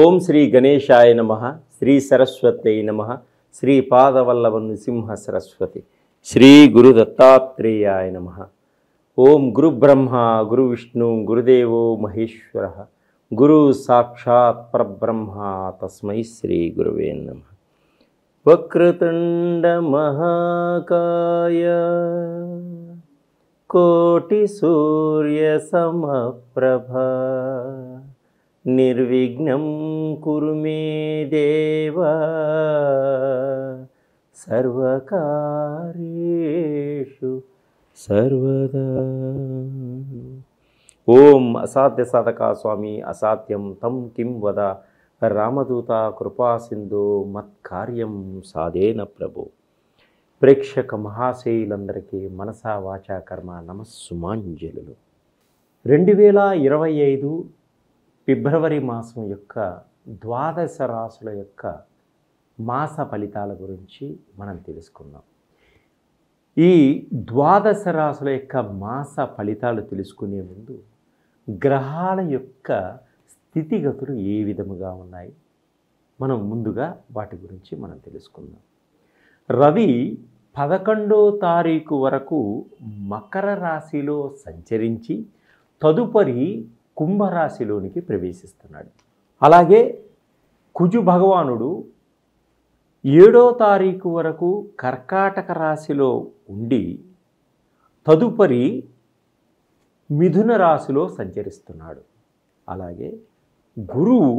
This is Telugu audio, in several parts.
ఓం శ్రీ గణేశాయ నమః. శ్రీ సరస్వతై నమః. శ్రీ పాదవల్లభ నృసింహ సరస్వతి. శ్రీ గురు దత్తాత్రేయాయ నమః. ఓం గురు బ్రహ్మ గురు విష్ణు గురుదేవో మహేశ్వర గురు సాక్షాత్ పరబ్రహ్మ తస్మై శ్రీ గురువే నమః. వక్రతుండ మహాకాయ కోటి సూర్య సమప్రభ నిర్విఘ్నం కురు మే దేవ సర్వకార్యేషు సర్వదా. ఓం అసాధ్య సాధకా స్వామి అసాధ్యం తం కిం వద రామదూత కృపా సింధు మత్కార్యం సాధేన ప్రభు. ప్రేక్షక మహాశయులందరికీ మనసా వాచా కర్మ నమస్సుమాంజలులు. 2025 ఫిబ్రవరి మాసం యొక్క ద్వాదశ రాశుల యొక్క మాస ఫలితాల గురించి మనం తెలుసుకుందాం. ఈ ద్వాదశ రాశుల యొక్క మాస ఫలితాలు తెలుసుకునే ముందు గ్రహాల యొక్క స్థితిగతులు ఏ విధముగా ఉన్నాయి మనం ముందుగా వాటి గురించి మనం తెలుసుకుందాం. రవి 11వ తారీఖు వరకు మకర రాశిలో సంచరించి తదుపరి కుంభరాశిలోనికి ప్రవేశిస్తున్నాడు. అలాగే కుజు భగవానుడు 7వ తారీఖు వరకు కర్కాటక రాశిలో ఉండి తదుపరి మిథున రాశిలో సంచరిస్తున్నాడు. అలాగే గురువు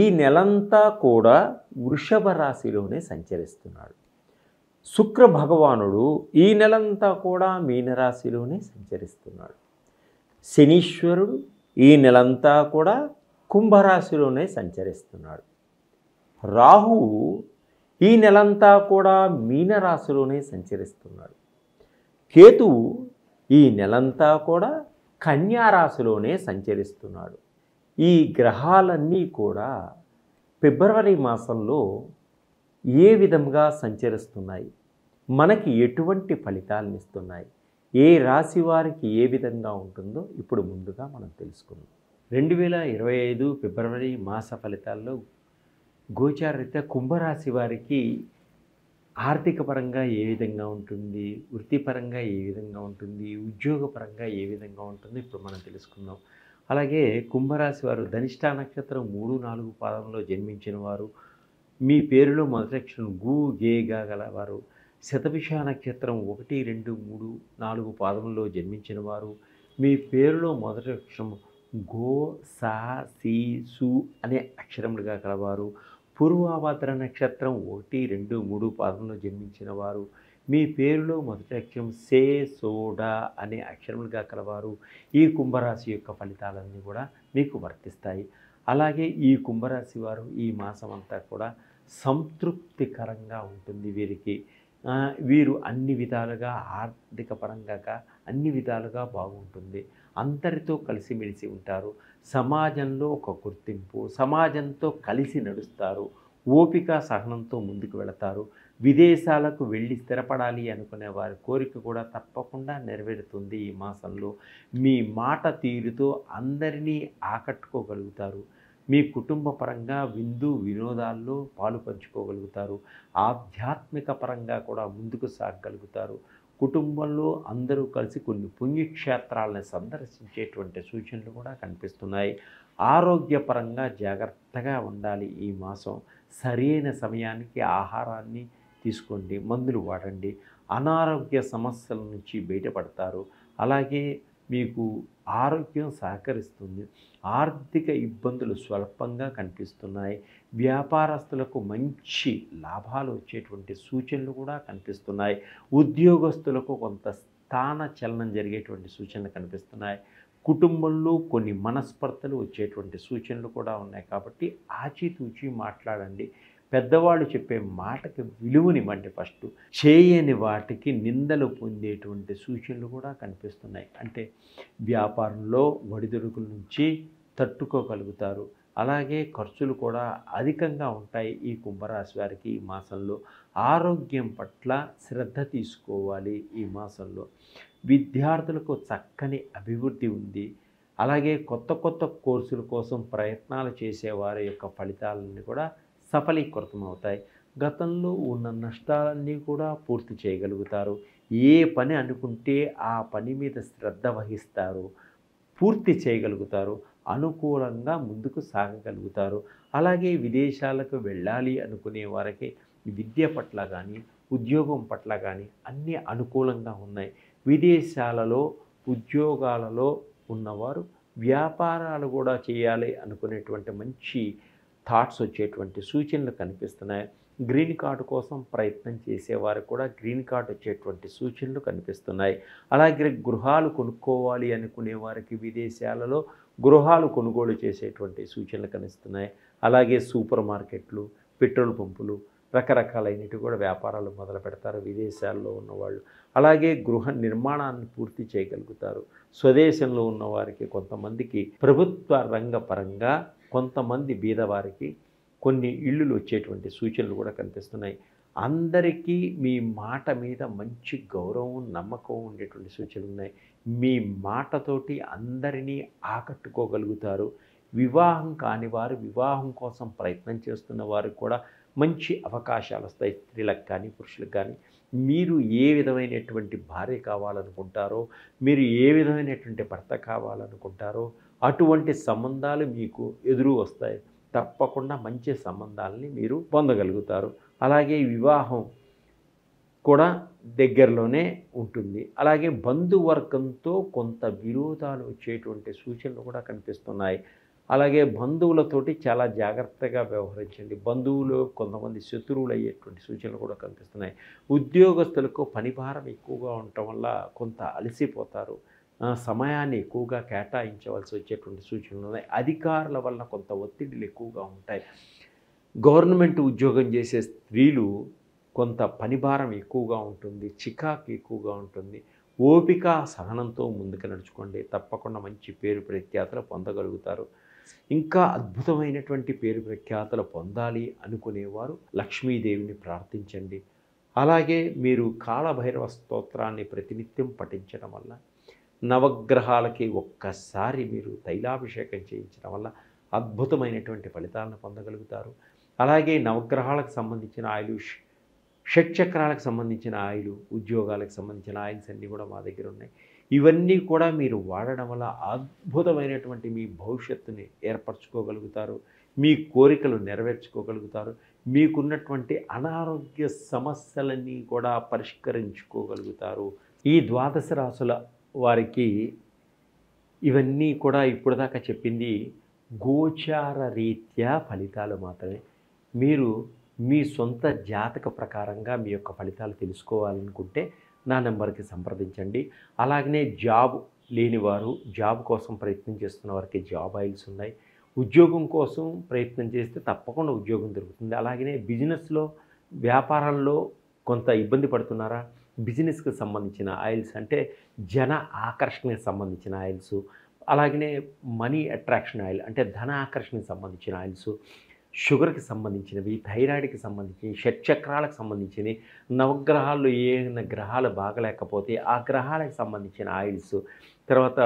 ఈ నెలంతా కూడా వృషభ రాశిలోనే సంచరిస్తున్నాడు. శుక్ర భగవానుడు ఈ నెలంతా కూడా మీనరాశిలోనే సంచరిస్తున్నాడు. శనీశ్వరుడు ఈ నెలంతా కూడా కుంభరాశిలోనే సంచరిస్తున్నాడు. రాహువు ఈ నెలంతా కూడా మీనరాశిలోనే సంచరిస్తున్నాడు. కేతువు ఈ నెలంతా కూడా కన్యారాశిలోనే సంచరిస్తున్నాడు. ఈ గ్రహాలన్నీ కూడా ఫిబ్రవరి మాసంలో ఏ విధంగా సంచరిస్తున్నాయి, మనకి ఎటువంటి ఫలితాలను ఇస్తున్నాయి, ఏ రాశి వారికి ఏ విధంగా ఉంటుందో ఇప్పుడు ముందుగా మనం తెలుసుకుందాం. 2025 ఫిబ్రవరి మాస ఫలితాల్లో గోచారరీత్యా కుంభరాశి వారికి ఆర్థిక పరంగా ఏ విధంగా ఉంటుంది, వృత్తిపరంగా ఏ విధంగా ఉంటుంది, ఉద్యోగపరంగా ఏ విధంగా ఉంటుందో ఇప్పుడు మనం తెలుసుకుందాం. అలాగే కుంభరాశి వారు ధనిష్ఠా నక్షత్రం 3, 4 పాదంలో జన్మించిన వారు, మీ పేరులో మొదటి అక్షరం గు గేగా గలవారు, శతభిష నక్షత్రం 1, 2, 3, 4 పాదముల్లో జన్మించిన వారు, మీ పేరులో మొదటి అక్షరం గో సా సి సు అనే అక్షరములుగా కలవారు, పూర్వాభాద్ర నక్షత్రం 1, 2, 3 పాదంలో జన్మించిన వారు, మీ పేరులో మొదటి అక్షరం సే సోడా అనే అక్షరములుగా కలవారు, ఈ కుంభరాశి యొక్క ఫలితాలన్నీ కూడా మీకు వర్తిస్తాయి. అలాగే ఈ కుంభరాశి వారు ఈ మాసం అంతా కూడా సంతృప్తికరంగా ఉంటుంది. వీరు అన్ని విధాలుగా ఆర్థిక పరంగా అన్ని విధాలుగా బాగుంటుంది. అందరితో కలిసిమెలిసి ఉంటారు. సమాజంలో ఒక గుర్తింపు, సమాజంతో కలిసి నడుస్తారు. ఓపిక సహనంతో ముందుకు వెళతారు. విదేశాలకు వెళ్ళి స్థిరపడాలి అనుకునే వారి కోరిక కూడా తప్పకుండా నెరవేరుతుంది. ఈ మాసంలో మీ మాట తీరుతో అందరినీ ఆకట్టుకోగలుగుతారు. మీ కుటుంబ పరంగా విందు వినోదాల్లో పాలు పంచుకోగలుగుతారు. ఆధ్యాత్మిక పరంగా కూడా ముందుకు సాగగలుగుతారు. కుటుంబంలో అందరూ కలిసి కొన్ని పుణ్యక్షేత్రాలను సందర్శించేటువంటి సూచనలు కూడా కనిపిస్తున్నాయి. ఆరోగ్యపరంగా జాగ్రత్తగా ఉండాలి. ఈ మాసం సరైన సమయానికి ఆహారాన్ని తీసుకోండి, మందులు వాడండి. అనారోగ్య సమస్యల నుంచి బయటపడతారు. అలాగే మీకు ఆరోగ్యం సహకరిస్తుంది. ఆర్థిక ఇబ్బందులు స్వల్పంగా కనిపిస్తున్నాయి. వ్యాపారస్తులకు మంచి లాభాలు వచ్చేటువంటి సూచనలు కూడా కనిపిస్తున్నాయి. ఉద్యోగస్తులకు కొంత స్థాన చలనం జరిగేటువంటి సూచనలు కనిపిస్తున్నాయి. కుటుంబంలో కొన్ని మనస్పర్ధలు వచ్చేటువంటి సూచనలు కూడా ఉన్నాయి. కాబట్టి ఆచితూచి మాట్లాడండి. పెద్దవాళ్ళు చెప్పే మాటకి విలువనివ్వండి. ఫస్ట్ చేయని వాటికి నిందలు పొందేటువంటి సూచనలు కూడా కనిపిస్తున్నాయి. అంటే వ్యాపారంలో ఒడిదుడుకుల నుంచి తట్టుకోగలుగుతారు. అలాగే ఖర్చులు కూడా అధికంగా ఉంటాయి. ఈ కుంభరాశి వారికి ఈ మాసంలో ఆరోగ్యం పట్ల శ్రద్ధ తీసుకోవాలి. ఈ మాసంలో విద్యార్థులకు చక్కని అభివృద్ధి ఉంది. అలాగే కొత్త కొత్త కోర్సుల కోసం ప్రయత్నాలు చేసేవారి యొక్క ఫలితాలన్నీ కూడా సఫలీకృతమవుతాయి. గతంలో ఉన్న నష్టాలన్నీ కూడా పూర్తి చేయగలుగుతారు. ఏ పని అనుకుంటే ఆ పని మీద శ్రద్ధ వహిస్తారు, పూర్తి చేయగలుగుతారు, అనుకూలంగా ముందుకు సాగగలుగుతారు. అలాగే విదేశాలకు వెళ్ళాలి అనుకునే వారికి విద్య పట్ల కానీ, ఉద్యోగం పట్ల కానీ అన్నీ అనుకూలంగా ఉన్నాయి. విదేశాలలో ఉద్యోగాలలో ఉన్నవారు వ్యాపారాలు కూడా చేయాలి అనుకునేటువంటి మంచి థాట్స్ వచ్చేటువంటి సూచనలు కనిపిస్తున్నాయి. గ్రీన్ కార్డు కోసం ప్రయత్నం చేసేవారికి కూడా గ్రీన్ కార్డు వచ్చేటువంటి సూచనలు కనిపిస్తున్నాయి. అలాగే గృహాలు కొనుక్కోవాలి అనుకునే వారికి విదేశాలలో గృహాలు కొనుగోలు చేసేటువంటి సూచనలు కనిపిస్తున్నాయి. అలాగే సూపర్ మార్కెట్లు, పెట్రోల్ పంపులు, రకరకాలైనవి కూడా వ్యాపారాలు మొదలు పెడతారు విదేశాల్లో ఉన్నవాళ్ళు. అలాగే గృహ నిర్మాణాన్ని పూర్తి చేయగలుగుతారు. స్వదేశంలో ఉన్నవారికి కొంతమందికి ప్రభుత్వ రంగ పరంగా, కొంతమంది బీదవారికి కొన్ని ఇళ్ళు వచ్చేటువంటి సూచనలు కూడా కనిపిస్తున్నాయి. అందరికీ మీ మాట మీద మంచి గౌరవం, నమ్మకం ఉండేటువంటి సూచనలు ఉన్నాయి. మీ మాటతోటి అందరినీ ఆకట్టుకోగలుగుతారు. వివాహం కాని వారు, వివాహం కోసం ప్రయత్నం చేస్తున్న వారికి కూడా మంచి అవకాశాలు వస్తాయి. స్త్రీలకు కానీ, పురుషులకు కానీ. మీరు ఏ విధమైనటువంటి భార్య కావాలనుకుంటారో, మీరు ఏ విధమైనటువంటి భర్త కావాలనుకుంటారో అటువంటి సంబంధాలు మీకు ఎదురు వస్తాయి. తప్పకుండా మంచి సంబంధాలని మీరు పొందగలుగుతారు. అలాగే వివాహం కూడా దగ్గరలోనే ఉంటుంది. అలాగే బంధువర్గంతో కొంత విరోధాలు వచ్చేటువంటి సూచనలు కూడా కనిపిస్తున్నాయి. అలాగే బంధువులతోటి చాలా జాగ్రత్తగా వ్యవహరించండి. బంధువులు కొంతమంది శత్రువులు అయ్యేటువంటి సూచనలు కూడా కనిపిస్తున్నాయి. ఉద్యోగస్తులకు పనిభారం ఎక్కువగా ఉండటం వల్ల కొంత అలసిపోతారు. సమయాన్ని ఎక్కువగా కేటాయించవలసి వచ్చేటువంటి సూచనలు ఉన్నాయి. అధికారుల వల్ల కొంత ఒత్తిడిలు ఎక్కువగా ఉంటాయి. గవర్నమెంట్ ఉద్యోగం చేసే స్త్రీలు కొంత పనిభారం ఎక్కువగా ఉంటుంది, చికాకు ఎక్కువగా ఉంటుంది. ఓపిక, సహనంతో ముందుకు నడుచుకోండి. తప్పకుండా మంచి పేరు ప్రఖ్యాతలు పొందగలుగుతారు. ఇంకా అద్భుతమైనటువంటి పేరు ప్రఖ్యాతలు పొందాలి అనుకునేవారు లక్ష్మీదేవిని ప్రార్థించండి. అలాగే మీరు కాలభైరవ స్తోత్రాన్ని ప్రతినిత్యం పఠించడం వల్ల, నవగ్రహాలకి ఒక్కసారి మీరు తైలాభిషేకం చేయించడం వల్ల అద్భుతమైనటువంటి ఫలితాలను పొందగలుగుతారు. అలాగే నవగ్రహాలకు సంబంధించిన ఆయిలు, షట్చక్రాలకు సంబంధించిన ఆయిలు, ఉద్యోగాలకు సంబంధించిన ఆయిల్స్ అన్నీ కూడా మా దగ్గర ఉన్నాయి. ఇవన్నీ కూడా మీరు వాడడం వల్ల అద్భుతమైనటువంటి మీ భవిష్యత్తుని ఏర్పరచుకోగలుగుతారు. మీ కోరికలు నెరవేర్చుకోగలుగుతారు. మీకున్నటువంటి అనారోగ్య సమస్యలన్నీ కూడా పరిష్కరించుకోగలుగుతారు. ఈ ద్వాదశ రాశుల వారికి ఇవన్నీ కూడా ఇప్పుడు దాకా చెప్పింది గోచార రీత్యా ఫలితాలు మాత్రమే. మీరు మీ సొంత జాతక ప్రకారంగా మీ యొక్క ఫలితాలు తెలుసుకోవాలనుకుంటే నా నెంబర్కి సంప్రదించండి. అలాగనే జాబ్ లేనివారు, జాబ్ కోసం ప్రయత్నం చేస్తున్న వారికి జాబ్ ఆయిల్స్ ఉన్నాయి. ఉద్యోగం కోసం ప్రయత్నం చేస్తే తప్పకుండా ఉద్యోగం దొరుకుతుంది. అలాగనే బిజినెస్లో, వ్యాపారాల్లో కొంత ఇబ్బంది పడుతున్నారా, బిజినెస్కి సంబంధించిన ఆయిల్స్ అంటే జన ఆకర్షణకి సంబంధించిన ఆయిల్స్, అలాగనే మనీ అట్రాక్షన్ ఆయిల్ అంటే ధన ఆకర్షణకి సంబంధించిన ఆయిల్స్, షుగర్కి సంబంధించినవి, థైరాయిడ్కి సంబంధించి, షట్చక్రాలకు సంబంధించినవి, నవగ్రహాల్లో ఏమైనా గ్రహాలు బాగలేకపోతే ఆ గ్రహాలకు సంబంధించిన ఆయిల్స్, తర్వాత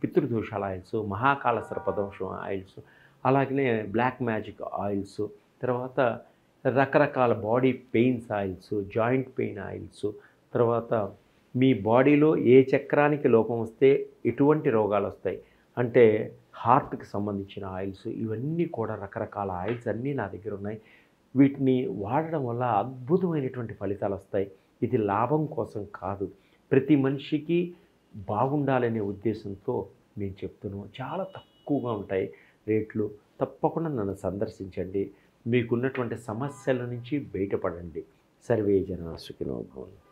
పితృదోషాల ఆయిల్స్, మహాకాల సర్పదోషం ఆయిల్స్, అలాగనే బ్లాక్ మ్యాజిక్ ఆయిల్స్, తర్వాత రకరకాల body pains oils, joint pain oils, తర్వాత మీ బాడీలో ఏ చక్రానికి లోపం వస్తే ఎటువంటి రోగాలు వస్తాయి అంటే హార్ట్కి సంబంధించిన ఆయిల్స్, ఇవన్నీ కూడా రకరకాల ఆయిల్స్ అన్నీ నా దగ్గర ఉన్నాయి. వీటిని వాడడం వల్ల అద్భుతమైనటువంటి ఫలితాలు వస్తాయి. ఇది లాభం కోసం కాదు, ప్రతి మనిషికి బాగుండాలనే ఉద్దేశంతో నేను చెప్తున్నాను. చాలా తక్కువగా ఉంటాయి రేట్లు. తప్పకుండా నన్ను సందర్శించండి. మీకున్నటువంటి సమస్యల నుంచి బయటపడండి. సర్వే జనా సుఖినో భవంతు.